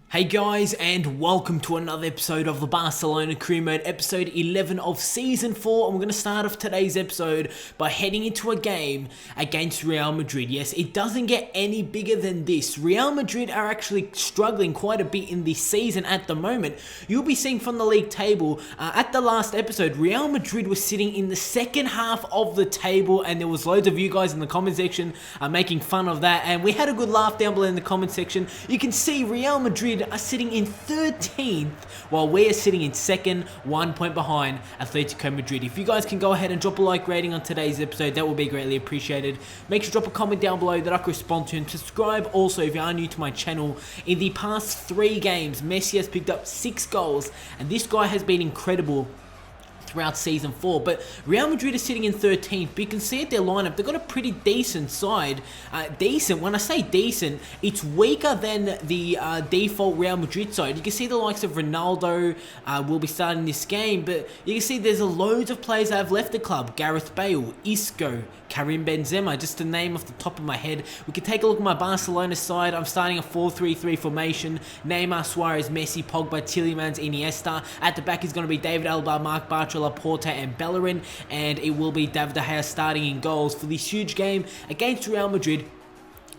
Hey guys, and welcome to another episode of the Barcelona Career Mode, episode 11 of Season 4, and we're going to start off today's episode by heading into a game against Real Madrid. Yes, it doesn't get any bigger than this. Real Madrid are actually struggling quite a bit in this season at the moment. You'll be seeing from the league table, at the last episode, Real Madrid was sitting in the second half of the table, and there was loads of you guys in the comment section making fun of that, and we had a good laugh down below in the comment section. You can see Real Madrid are sitting in 13th while we are sitting in second, 1 point behind Atletico Madrid. If you guys can go ahead and drop a like rating on today's episode, that will be greatly appreciated. Make sure to drop a comment down below that I can respond to, and subscribe also if you are new to my channel. In the past 3 games, Messi has picked up 6 goals, and this guy has been incredible throughout Season 4, but Real Madrid is sitting in 13th, but you can see at their lineup, they've got a pretty decent side. Decent, when I say decent, it's weaker than the default Real Madrid side. You can see the likes of Ronaldo will be starting this game, but you can see there's loads of players that have left the club. Gareth Bale, Isco, Karim Benzema, just to name off the top of my head. We can take a look at my Barcelona side. I'm starting a 4-3-3 formation. Neymar, Suarez, Messi, Pogba, Tielemans, Iniesta. At the back is going to be David Alaba, Marc Bartra, Laporta, and Bellerin, and it will be David De Gea starting in goals for this huge game against Real Madrid.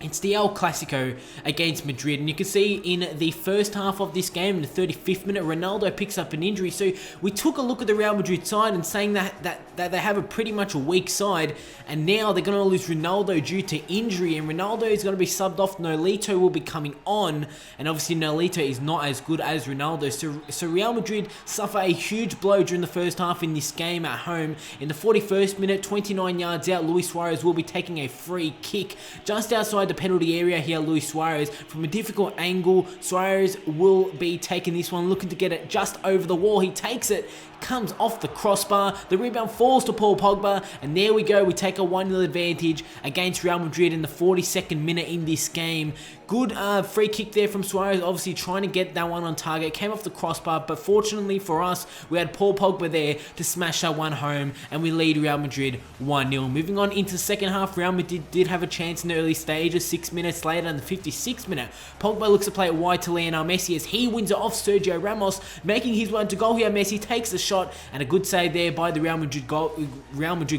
It's the El Clasico against Madrid, and you can see in the first half of this game, in the 35th minute, Ronaldo picks up an injury. So we took a look at the Real Madrid side and saying that they have a pretty much a weak side, and now they're going to lose Ronaldo due to injury, and Ronaldo is going to be subbed off. Nolito will be coming on, and obviously Nolito is not as good as Ronaldo. So Real Madrid suffer a huge blow during the first half in this game at home. In the 41st minute, 29 yards out, Luis Suarez will be taking a free kick just outside the penalty area here. Luis Suarez from a difficult angle. Suarez will be taking this one, looking to get it just over the wall. He takes it, comes off the crossbar. The rebound falls to Paul Pogba, and there we go. We take a 1-0 advantage against Real Madrid in the 42nd minute in this game. Good free kick there from Suarez, obviously trying to get that one on target. Came off the crossbar, but fortunately for us, we had Paul Pogba there to smash that one home, and we lead Real Madrid 1-0. Moving on into the second half, Real Madrid did have a chance in the early stages. 6 minutes later, in the 56th minute, Pogba looks to play it wide to Lionel Messi as he wins it off Sergio Ramos, making his way to goal here. Messi takes the shot, and a good save there by the Real Madrid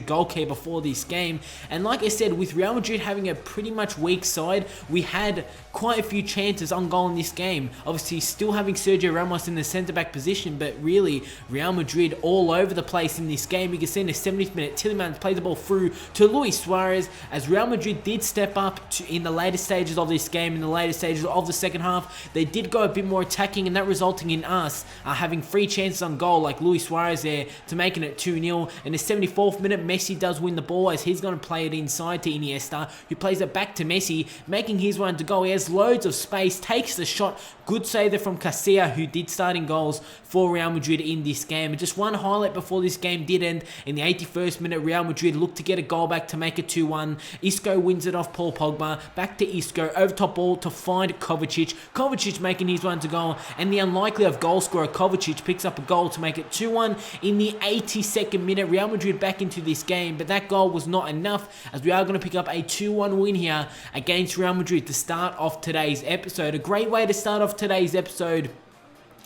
goalkeeper for this game. And like I said, with Real Madrid having a pretty much weak side, we had quite a few chances on goal in this game. Obviously still having Sergio Ramos in the centre-back position, but really Real Madrid all over the place in this game. You can see in the 70th minute, Tielemans plays the ball through to Luis Suarez as Real Madrid did step up in the later stages of this game, in the later stages of the second half. They did go a bit more attacking, and that resulting in us having 3 chances on goal, like Luis Suarez there, to making it 2-0. In the 74th minute, Messi does win the ball as he's going to play it inside to Iniesta, who plays it back to Messi, making his one to goal. He has loads of space, takes the shot. Good save there from Casilla, who did starting goals for Real Madrid in this game. And just one highlight before this game did end. In the 81st minute, Real Madrid looked to get a goal back to make it 2-1. Isco wins it off Paul Pogba. Back to Isco, over top ball to find Kovacic. Kovacic making his one to goal, and the unlikely of goal scorer Kovacic picks up a goal to make it 2-1 in the 82nd minute. Real Madrid back into this game, but that goal was not enough as we are going to pick up a 2-1 win here against Real Madrid to start off today's episode. A great way to start off today's episode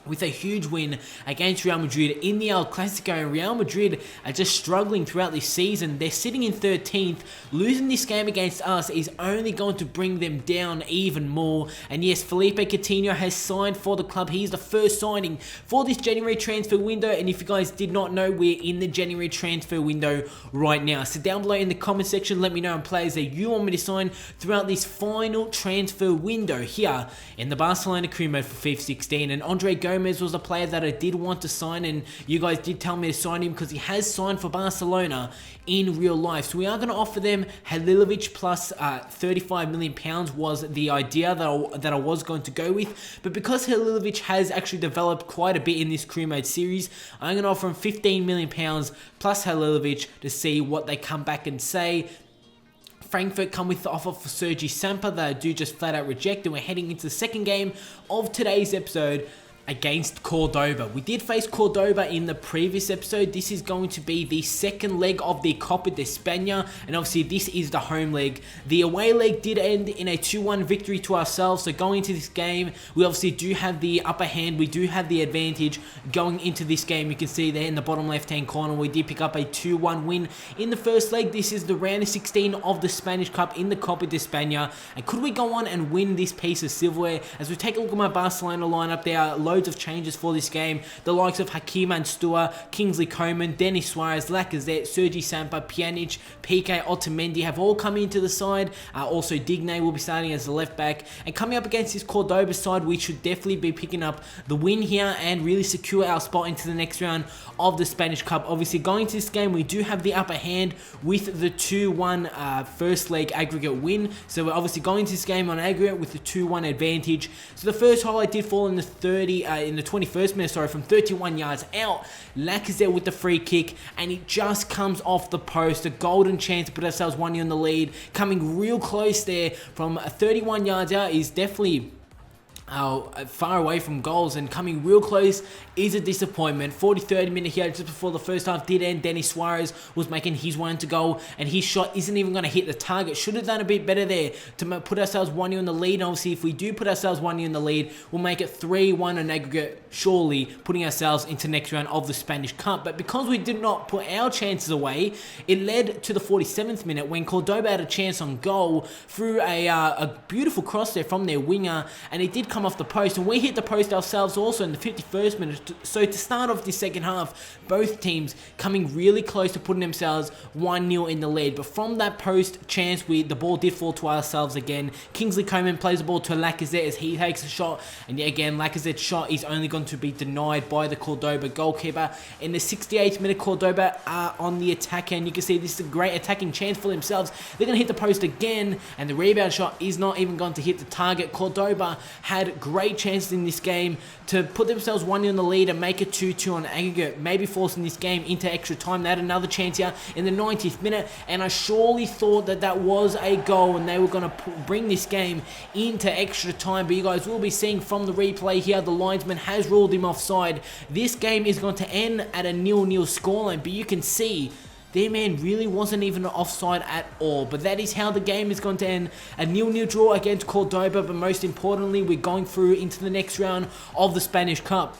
with a huge win against Real Madrid in the El Clasico. And Real Madrid are just struggling throughout this season. They're sitting in 13th. Losing this game against us is only going to bring them down even more. And yes, Felipe Coutinho has signed for the club. He's the first signing for this January transfer window. And if you guys did not know, we're in the January transfer window right now. So down below in the comment section, let me know on players that you want me to sign throughout this final transfer window here in the Barcelona Career Mode for FIFA 16. And Andre Gomez was a player that I did want to sign, and you guys did tell me to sign him because he has signed for Barcelona in real life. So we are going to offer them Halilovic plus £35 million was the idea that I was going to go with. But because Halilovic has actually developed quite a bit in this Career Mode series, I'm going to offer him £15 million plus Halilovic to see what they come back and say. Frankfurt come with the offer for Sergi Samper that I do just flat out reject, and we're heading into the second game of today's episode against Cordoba. We did face Cordoba in the previous episode. This is going to be the second leg of the Copa de España, and obviously this is the home leg. The away leg did end in a 2-1 victory to ourselves, so going into this game, we obviously do have the upper hand, we do have the advantage going into this game. You can see there in the bottom left hand corner, we did pick up a 2-1 win in the first leg. This is the round of 16 of the Spanish Cup in the Copa de España, and could we go on and win this piece of silverware? As we take a look at my Barcelona lineup, there are loads of changes for this game. The likes of Hakim Anstua, Kingsley Coman, Denis Suarez, Lacazette, Sergi Sampa, Pjanic, PK, Otamendi have all come into the side. Also Digne will be starting as the left back, and coming up against this Cordoba side, we should definitely be picking up the win here and really secure our spot into the next round of the Spanish Cup. Obviously going to this game, we do have the upper hand with the 2-1 first leg aggregate win, so we're obviously going to this game on aggregate with the 2-1 advantage. So the first highlight did fall in the 21st minute, from 31 yards out. Lacazette with the free kick, and it just comes off the post. A golden chance to put ourselves 1-0 in the lead. Coming real close there from 31 yards out is definitely far away from goals, and coming real close is a disappointment. 43rd minute here, just before the first half did end, Denis Suarez was making his one to goal, and his shot isn't even going to hit the target. Should have done a bit better there to put ourselves 1-0 in the lead. And obviously, if we do put ourselves 1-0 in the lead, we'll make it 3-1 in aggregate, surely putting ourselves into next round of the Spanish Cup. But because we did not put our chances away, it led to the 47th minute when Cordoba had a chance on goal through a beautiful cross there from their winger, and it did come off the post, and we hit the post ourselves also in the 51st minute. So to start off the second half, both teams coming really close to putting themselves 1-0 in the lead. But from that post chance, the ball did fall to ourselves again. Kingsley Coman plays the ball to Lacazette as he takes a shot, and yet again Lacazette's shot is only going to be denied by the Cordoba goalkeeper. In the 68th minute, Cordoba are on the attack, and you can see this is a great attacking chance for themselves. They're going to hit the post again, and the rebound shot is not even going to hit the target. Cordoba had great chances in this game to put themselves 1-0 in the lead and make it 2-2 on aggregate, maybe forcing this game into extra time. They had another chance here in the 90th minute, and I surely thought that was a goal and they were going to bring this game into extra time. But you guys will be seeing from the replay here, the linesman has ruled him offside. This game is going to end at a 0-0 scoreline, but you can see their man really wasn't even offside at all. But that is how the game is going to end. A 0-0 draw against Cordoba, but most importantly, we're going through into the next round of the Spanish Cup.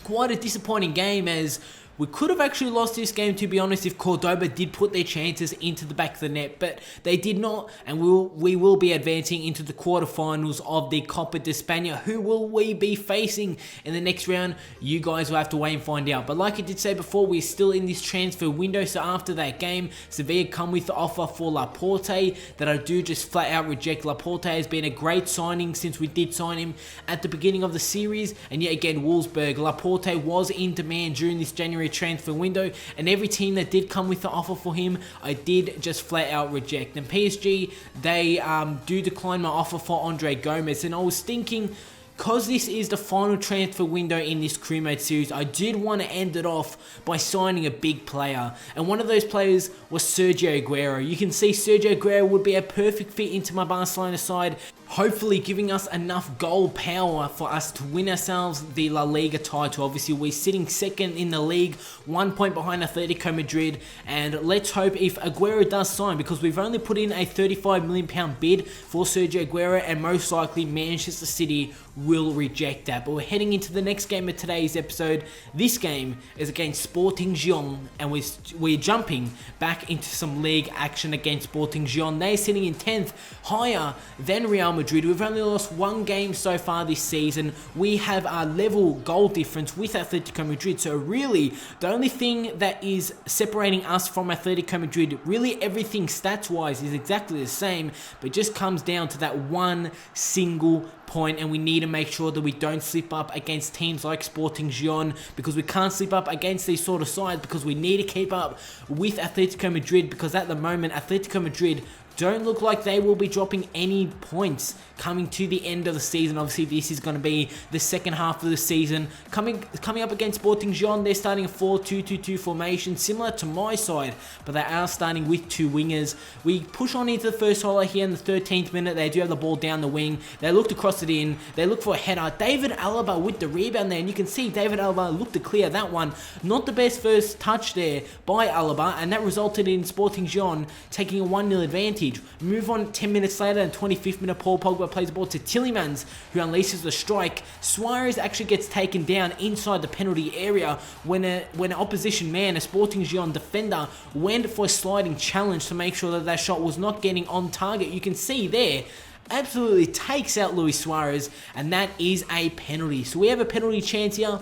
Quite a disappointing game, as we could have actually lost this game, to be honest, if Cordoba did put their chances into the back of the net, but they did not, and we will be advancing into the quarterfinals of the Copa de España. Who will we be facing in the next round? You guys will have to wait and find out. But like I did say before, we're still in this transfer window, so after that game, Sevilla come with the offer for Laporte that I do just flat out reject. Laporte has been a great signing since we did sign him at the beginning of the series, and yet again, Wolfsburg. Laporte was in demand during this January transfer window, and every team that did come with the offer for him, I did just flat out reject. And PSG, they do decline my offer for Andre Gomez, and I was thinking, because this is the final transfer window in this crewmate series, I did want to end it off by signing a big player. And one of those players was Sergio Aguero. You can see Sergio Aguero would be a perfect fit into my Barcelona side, hopefully giving us enough goal power for us to win ourselves the La Liga title. Obviously, we're sitting second in the league, 1 point behind Atletico Madrid, and let's hope if Aguero does sign, because we've only put in a £35 million bid for Sergio Aguero, and most likely Manchester City will reject that. But we're heading into the next game of today's episode. This game is against Sporting Gijón, and we're jumping back into some league action against Sporting Gijón. They're sitting in 10th, higher than Real Madrid. We've only lost one game so far this season. We have a level goal difference with Atletico Madrid, so really the only thing that is separating us from Atletico Madrid, really everything stats wise is exactly the same, but it just comes down to that one single point, and we need to make sure that we don't slip up against teams like Sporting Gijón, because we can't slip up against these sort of sides, because we need to keep up with Atletico Madrid, because at the moment Atletico Madrid don't look like they will be dropping any points coming to the end of the season. Obviously, this is going to be the second half of the season. Coming up against Sporting Gijón, they're starting a 4-2-2-2 formation, similar to my side, but they are starting with 2 wingers. We push on into the first highlight here in the 13th minute. They do have the ball down the wing. They look to cross it in. They look for a header. David Alaba with the rebound there, and you can see David Alaba looked to clear that one. Not the best first touch there by Alaba, and that resulted in Sporting Gijón taking a 1-0 advantage. Move on 10 minutes later, and 25th minute, Paul Pogba plays the ball to Tillemans, who unleashes the strike. Suarez actually gets taken down inside the penalty area when an opposition man, a Sporting Gijón defender, went for a sliding challenge to make sure that shot was not getting on target. You can see there, absolutely takes out Luis Suarez, and that is a penalty. So we have a penalty chance here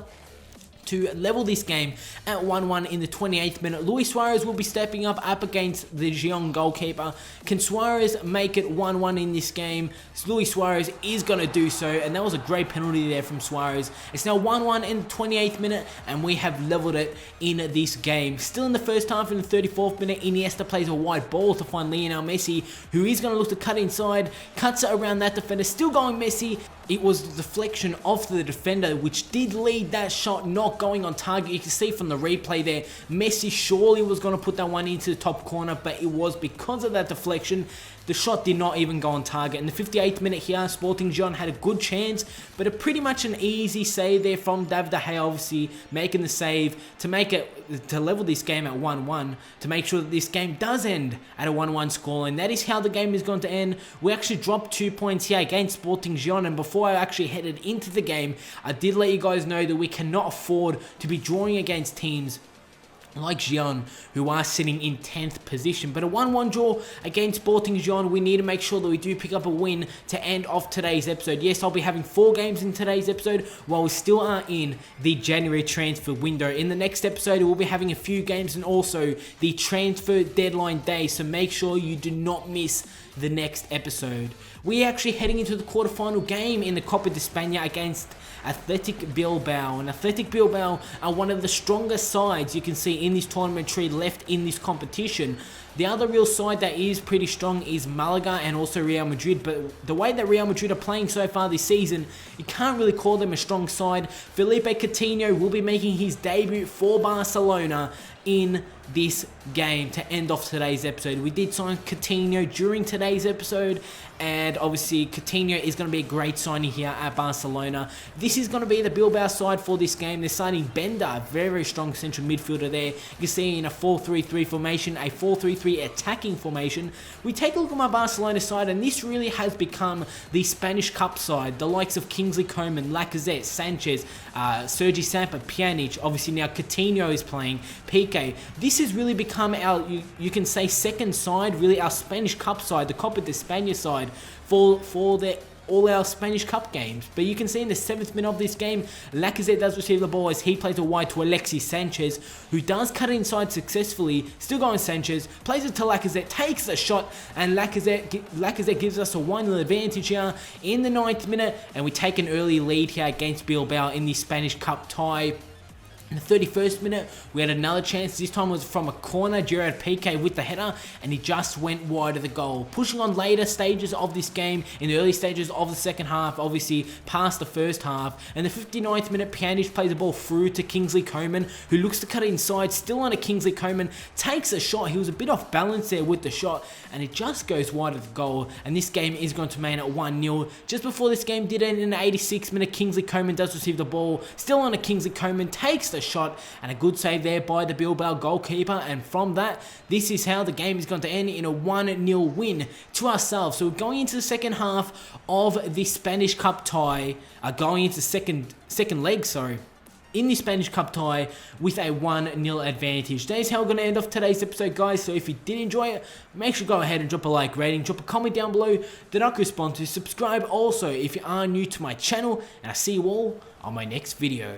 to level this game at 1-1 in the 28th minute. Luis Suarez will be stepping up against the Gijón goalkeeper. Can Suarez make it 1-1 in this game? Luis Suarez is going to do so, and that was a great penalty there from Suarez. It's now 1-1 in the 28th minute, and we have leveled it in this game. Still in the first half, in the 34th minute, Iniesta plays a wide ball to find Lionel Messi, who is going to look to cut inside, cuts it around that defender, still going Messi. It was the deflection of the defender which did lead that shot not going on target. You can see from the replay there, Messi surely was going to put that one into the top corner, but it was because of that deflection. The shot did not even go on target. In the 58th minute here, Sporting Gijón had a good chance, but pretty much an easy save there from David De Gea, obviously making the save to level this game at 1-1, to make sure that this game does end at a 1-1 scoreline. That is how the game is going to end. We actually dropped 2 points here against Sporting Gijón, and before I actually headed into the game, I did let you guys know that we cannot afford to be drawing against teams like Gijón, who are sitting in 10th position. But a 1-1 draw against Sporting Gijón, we need to make sure that we do pick up a win to end off today's episode. Yes, I'll be having 4 games in today's episode while we still are in the January transfer window. In the next episode, we'll be having a few games and also the transfer deadline day, so make sure you do not miss the next episode. We're actually heading into the quarterfinal game in the Copa de España against Athletic Bilbao, and Athletic Bilbao are one of the strongest sides you can see in this tournament tree left in this competition. The other real side that is pretty strong is Malaga and also Real Madrid, but the way that Real Madrid are playing so far this season, you can't really call them a strong side. Felipe Coutinho will be making his debut for Barcelona in this game to end off today's episode. We did sign Coutinho during today's episode, and obviously Coutinho is going to be a great signing here at Barcelona. This is going to be the Bilbao side for this game. They're signing Bender, a very strong central midfielder there. You can see in a 4-3-3 formation, a 4-3-3 attacking formation. We take a look at my Barcelona side, and this really has become the Spanish Cup side. The likes of Kingsley Coman, Lacazette, Sanchez, Sergi Samper, Pjanic. Obviously now Coutinho is playing, Piqué. This has really become our, you can say, second side, really our Spanish Cup side, the Copa de España side for all our Spanish Cup games. But you can see in the 7th minute of this game, Lacazette does receive the ball as he plays a wide to Alexis Sanchez, who does cut it inside successfully. Still going Sanchez, plays it to Lacazette, takes the shot, and Lacazette gives us a 1-0 advantage here in the 9th minute, and we take an early lead here against Bilbao in the Spanish Cup tie. In the 31st minute, we had another chance. This time was from a corner. Gerard Piqué with the header, and he just went wide of the goal. Pushing on later stages of this game, in the early stages of the second half, obviously past the first half. In the 59th minute, Pjanic plays the ball through to Kingsley Coman, who looks to cut it inside. Still on a Kingsley Coman, takes a shot. He was a bit off balance there with the shot, and it just goes wide of the goal. And this game is going to remain at 1-0. Just before this game did end in the 86th minute, Kingsley Coman does receive the ball. Still on a Kingsley Coman, takes the shot, and a good save there by the Bilbao goalkeeper. And from that, this is how the game is going to end, in a 1-0 win to ourselves. So we're going into the second half of the Spanish Cup tie, going into second leg, in the Spanish Cup tie with a 1-0 advantage. That is how we're going to end off today's episode, guys. So if you did enjoy it, make sure to go ahead and drop a like rating, drop a comment down below that I could respond to, subscribe also if you are new to my channel, and I'll see you all on my next video.